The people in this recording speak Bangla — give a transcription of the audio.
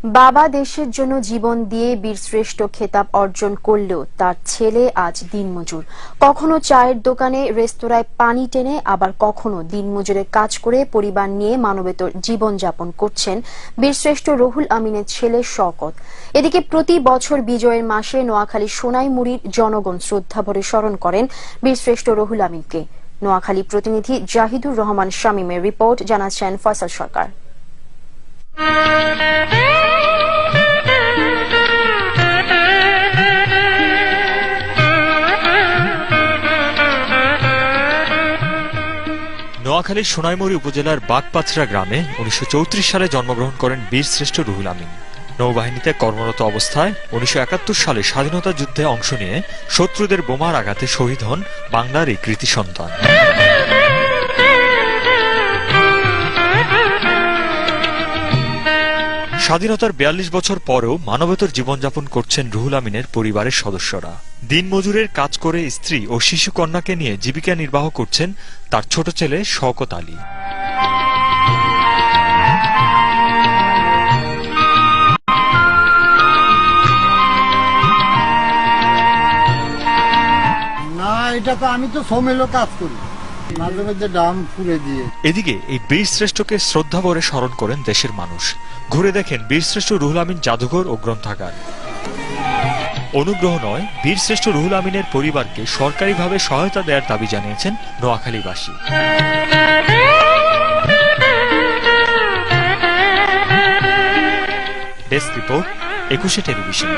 বাবা দেশের জন্য জীবন দিয়ে বীরশ্রেষ্ঠ খেতাব অর্জন করলেও তার ছেলে আজ দিনমজুর। কখনো চায়ের দোকানে রেস্তোরাঁয় পানি টেনে, আবার কখনো দিনমজুরের কাজ করে পরিবার নিয়ে মানবেতর জীবনযাপন করছেন বীরশ্রেষ্ঠ রুহুল আমিনের ছেলে শওকত। এদিকে প্রতি বছর বিজয়ের মাসে নোয়াখালী সোনাইমুড়ির জনগণ শ্রদ্ধাভরে স্মরণ করেন বীরশ্রেষ্ঠ রুহুল আমিনকে। নোয়াখালী প্রতিনিধি জাহিদুর রহমান শামীমের রিপোর্ট, জানাচ্ছেন ফয়সাল সরকার। নোয়াখালীর সোনাইমুড়ি উপজেলার বাগপাছড়া গ্রামে 1934 সালে জন্মগ্রহণ করেন বীরশ্রেষ্ঠ রুহুল আমিন। নৌবাহিনীতে কর্মরত অবস্থায় 1971 সালে স্বাধীনতা যুদ্ধে অংশ নিয়ে শত্রুদের বোমার আঘাতে শহীদ হন বাংলার এই কৃতি সন্তান। স্বাধীনতার 42 বছর পরেও মানবেতর জীবনযাপন করছেন রুহুল আমিনের পরিবারের সদস্যরা। দিনমজুরের কাজ করে স্ত্রী ও শিশু কন্যাকে নিয়ে জীবিকা নির্বাহ করছেন তার ছোট ছেলে শওকত আলী। না, এটা তো আমি তো সমেলো কাজ করি, মাঝে মাঝে ডাম ফুলে দিয়ে। এদিকে এই বীরশ্রেষ্ঠকে শ্রদ্ধাভরে স্মরণ করেন দেশের মানুষ। ঘুরে দেখেন বীরশ্রেষ্ঠ রুহুল আমিন জাদুঘর ও গ্রন্থাগার। অনুগ্রহ নয়, বীরশ্রেষ্ঠ রুহুল আমিনের পরিবারকে সরকারিভাবে সহায়তা দেওয়ার দাবি জানিয়েছেন নোয়াখালীবাসী। Desk report, 21 television.